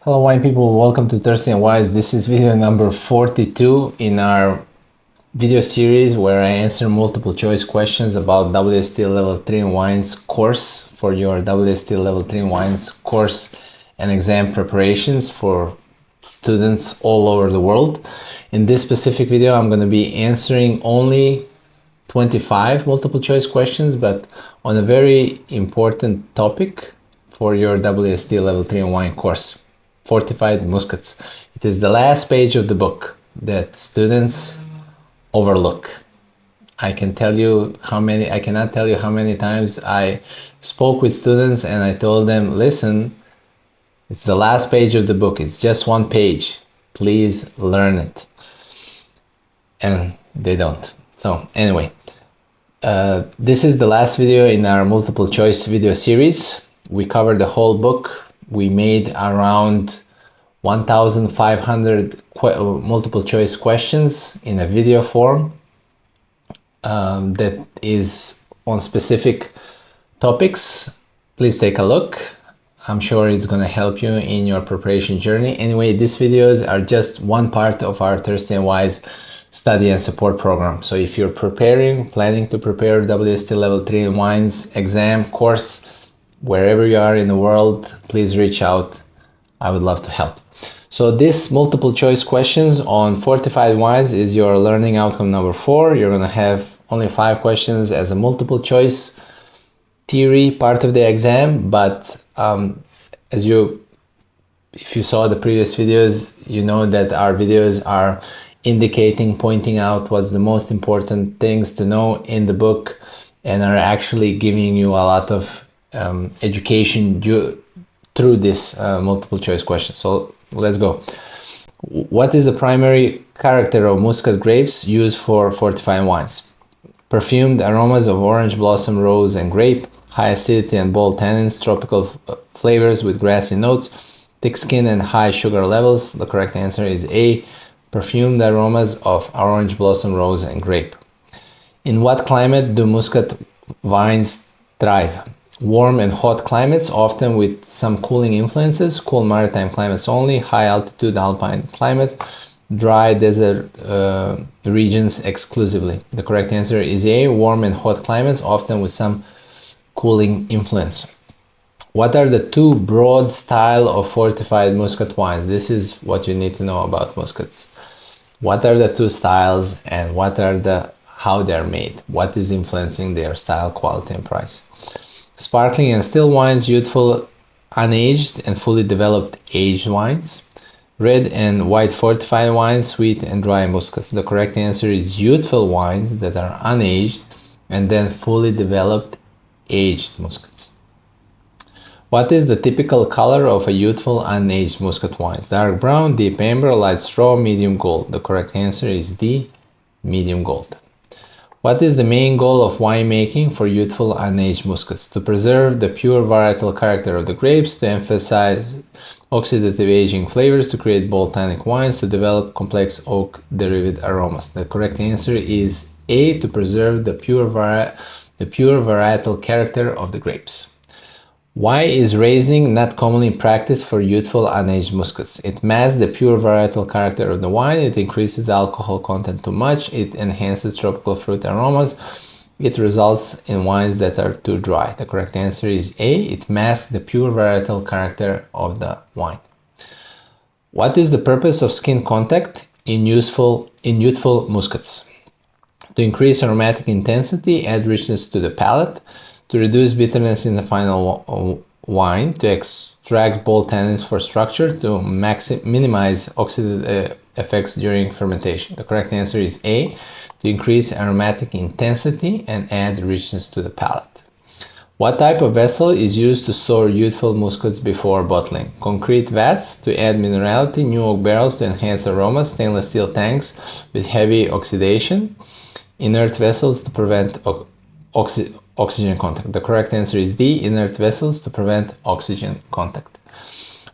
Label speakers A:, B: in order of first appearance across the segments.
A: Hello wine people, welcome to Thirsty and Wise. This is video number 42 in our video series where I answer multiple choice questions about WSET Level 3 in Wines course for your WSET Level 3 in Wines course and exam preparations for students all over the world. In this specific video, I'm going to be answering only 25 multiple choice questions, but on a very important topic for your WSET Level 3 in Wine course. Fortified Muscats. It is the last page of the book that students overlook. I cannot tell you how many times I spoke with students and I told them, listen, it's the last page of the book. It's just one page. Please learn it. And they don't. So anyway, this is the last video in our multiple choice video series. We covered the whole book. We made around 1,500 multiple choice questions in a video form that is on specific topics. Please take a look. I'm sure it's going to help you in your preparation journey. Anyway, these videos are just one part of our Thirsty and Wise study and support program. So if you're planning to prepare WSET Level 3 in Wines exam course, wherever you are in the world, please reach out. I would love to help. So this multiple choice questions on Fortified Wines is your learning outcome number 4. You're going to have only 5 questions as a multiple choice theory part of the exam, but if you saw the previous videos, you know that our videos are pointing out what's the most important things to know in the book and are actually giving you a lot of education through this multiple choice question. So let's go. What is the primary character of Muscat grapes used for fortifying wines? Perfumed aromas of orange blossom, rose, and grape, high acidity and bold tannins, tropical flavors with grassy notes, thick skin and high sugar levels. The correct answer is A, perfumed aromas of orange blossom, rose, and grape. In what climate do Muscat vines thrive? Warm and hot climates, often with some cooling influences, cool maritime climates only, high altitude alpine climate, dry desert regions exclusively. The correct answer is A, warm and hot climates, often with some cooling influence. What are the 2 broad style of fortified Muscat wines? This is what you need to know about Muscats. What are the 2 styles and how they're made? What is influencing their style, quality, and price? Sparkling and still wines, youthful, unaged, and fully developed aged wines. Red and white fortified wines, sweet and dry muscats. The correct answer is youthful wines that are unaged and then fully developed aged muscats. What is the typical color of a youthful unaged muscat wines? Dark brown, deep amber, light straw, medium gold. The correct answer is D, medium gold. What is the main goal of winemaking for youthful unaged muscats? To preserve the pure varietal character of the grapes, to emphasize oxidative aging flavors, to create bold tannic wines, to develop complex oak-derived aromas. The correct answer is A, to preserve the pure varietal character of the grapes. Why is raising not commonly practiced for youthful unaged muscats? It masks the pure varietal character of the wine, it increases the alcohol content too much, it enhances tropical fruit aromas, it results in wines that are too dry. The correct answer is A, it masks the pure varietal character of the wine. What is the purpose of skin contact in youthful muscats? To increase aromatic intensity, add richness to the palate, to reduce bitterness in the final wine, to extract bold tannins for structure, to minimize oxidative effects during fermentation. The correct answer is A, to increase aromatic intensity and add richness to the palate. What type of vessel is used to store youthful muscats before bottling? Concrete vats to add minerality, new oak barrels to enhance aroma, stainless steel tanks with heavy oxidation, inert vessels to prevent oxygen contact. The correct answer is D, inert vessels to prevent oxygen contact.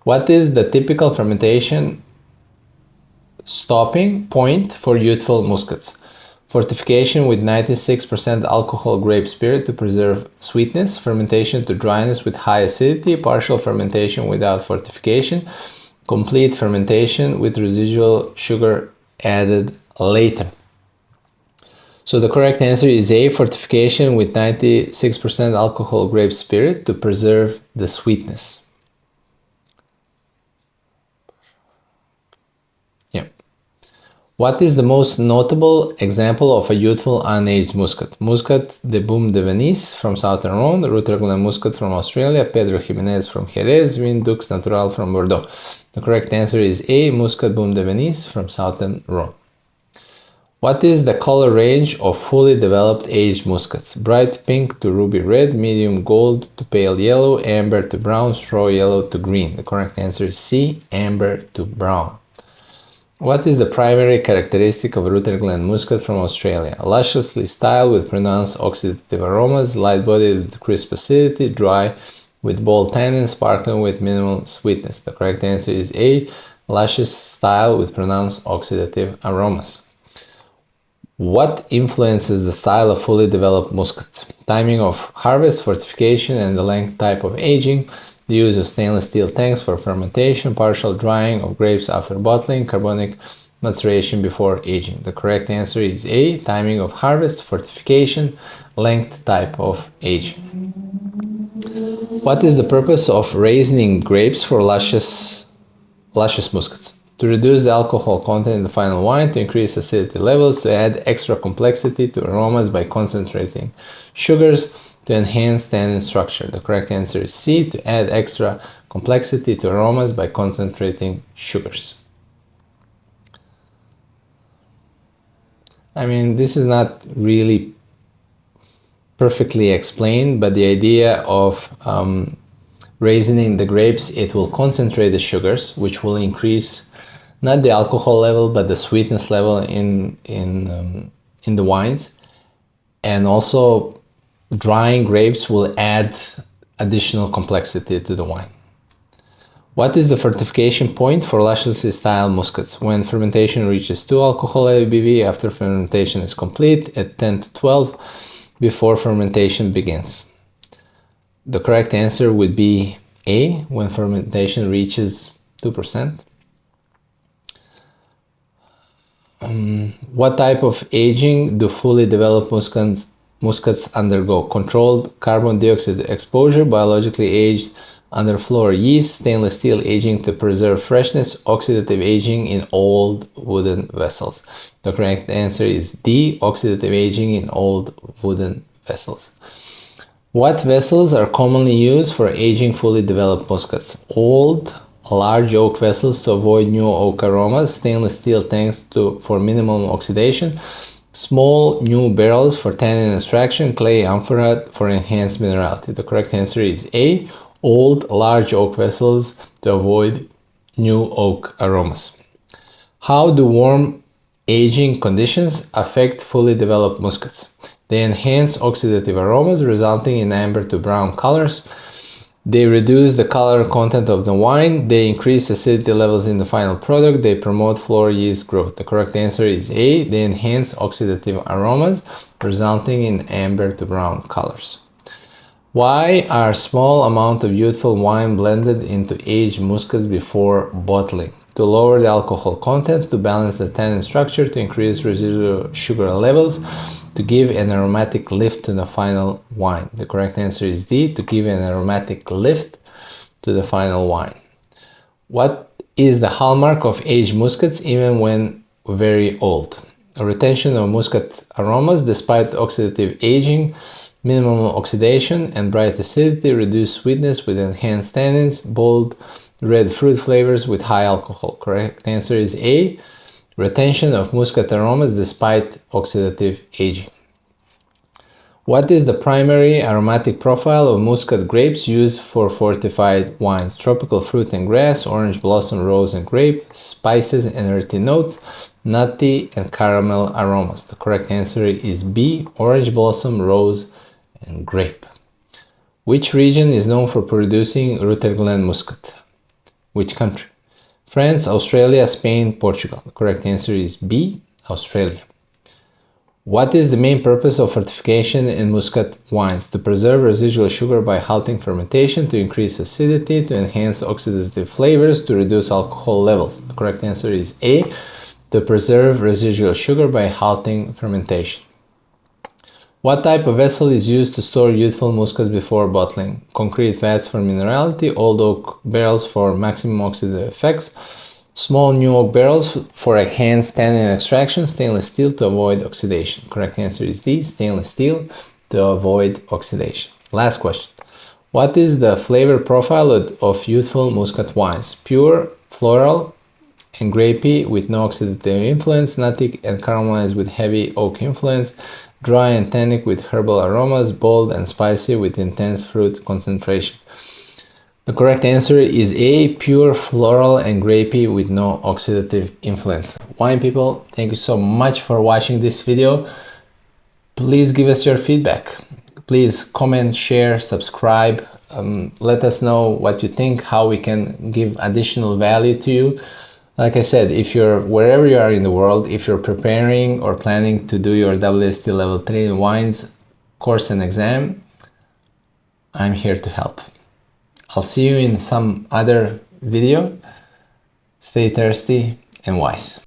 A: What is the typical fermentation stopping point for youthful muscats? Fortification with 96% alcohol grape spirit to preserve sweetness, fermentation to dryness with high acidity, partial fermentation without fortification, complete fermentation with residual sugar added later. So the correct answer is A, fortification with 96% alcohol grape spirit to preserve the sweetness. Yeah. What is the most notable example of a youthful unaged muscat? Muscat de Boom de Venise from Southern Rhone, Route Muscat from Australia, Pedro Jimenez from Jerez, Vin Dux Natural from Bordeaux. The correct answer is A, Muscat Boom de Venise from Southern Rhone. What is the color range of fully developed aged muscats? Bright pink to ruby red, medium gold to pale yellow, amber to brown, straw yellow to green. The correct answer is C, amber to brown. What is the primary characteristic of Rutherglen Muscat from Australia? Lusciously styled with pronounced oxidative aromas, light-bodied with crisp acidity, dry with bold tannin, sparkling with minimal sweetness. The correct answer is A, luscious style with pronounced oxidative aromas. What influences the style of fully developed muscats? Timing of harvest, fortification, and the length type of aging, the use of stainless steel tanks for fermentation, partial drying of grapes after bottling, carbonic maceration before aging. The correct answer is A, timing of harvest, fortification, length type of aging. What is the purpose of raisin grapes for luscious muscats? To reduce the alcohol content in the final wine, to increase acidity levels, to add extra complexity to aromas by concentrating sugars, to enhance tannin structure. The correct answer is C, to add extra complexity to aromas by concentrating sugars. I mean, this is not really perfectly explained, but the idea of raisin the grapes, it will concentrate the sugars, which will increase not the alcohol level, but the sweetness level in the wines. And also, drying grapes will add additional complexity to the wine. What is the fortification point for lusciously styled muscats? When fermentation reaches 2 alcohol ABV, after fermentation is complete, at 10 to 12, before fermentation begins. The correct answer would be A, when fermentation reaches 2%. What type of aging do fully developed muscats undergo? Controlled carbon dioxide exposure, biologically aged underfloor yeast, stainless steel aging to preserve freshness, oxidative aging in old wooden vessels. The correct answer is D, oxidative aging in old wooden vessels. What vessels are commonly used for aging fully developed muscats? Old, large oak vessels to avoid new oak aromas, stainless steel tanks for minimum oxidation, small new barrels for tannin extraction, clay amphora for enhanced minerality. The correct answer is A, old, large oak vessels to avoid new oak aromas. How do warm aging conditions affect fully developed muscats? They enhance oxidative aromas, resulting in amber to brown colors. They reduce the color content of the wine. They increase acidity levels in the final product. They promote floor yeast growth. The correct answer is A. They enhance oxidative aromas, resulting in amber to brown colors. Why are small amount of youthful wine blended into aged muscats before bottling? To lower the alcohol content, to balance the tannin structure, to increase residual sugar levels, to give an aromatic lift to the final wine. The correct answer is D, to give an aromatic lift to the final wine. What is the hallmark of aged muscats even when very old? A retention of muscat aromas despite oxidative aging, minimum oxidation and bright acidity, reduced sweetness with enhanced tannins, bold red fruit flavors with high alcohol. Correct answer is A, retention of muscat aromas despite oxidative aging. What is the primary aromatic profile of muscat grapes used for fortified wines? Tropical fruit and grass, orange blossom, rose and grape, spices and earthy notes, nutty and caramel aromas. The correct answer is B, orange blossom, rose and grape. Which region is known for producing Rutherglen Muscat? Which country? France, Australia, Spain, Portugal. The correct answer is B, Australia. What is the main purpose of fortification in Muscat wines? To preserve residual sugar by halting fermentation, to increase acidity, to enhance oxidative flavors, to reduce alcohol levels. The correct answer is A, to preserve residual sugar by halting fermentation. What type of vessel is used to store Youthful Muscat before bottling? Concrete vats for minerality, old oak barrels for maximum oxidative effects, small new oak barrels for enhanced tannin extraction, stainless steel to avoid oxidation. Correct answer is D, stainless steel to avoid oxidation. Last question. What is the flavor profile of Youthful Muscat wines? Pure, floral, and grapey with no oxidative influence, nutty and caramelized with heavy oak influence, dry and tannic with herbal aromas, bold and spicy with intense fruit concentration. The correct answer is A, pure, floral, and grapey with no oxidative influence. Wine people, thank you so much for watching this video. Please give us your feedback. Please comment, share, subscribe. Let us know what you think, how we can give additional value to you. Like I said, if you're wherever you are in the world, if you're preparing or planning to do your WSET Level 3 in wines course and exam, I'm here to help. I'll see you in some other video. Stay thirsty and wise.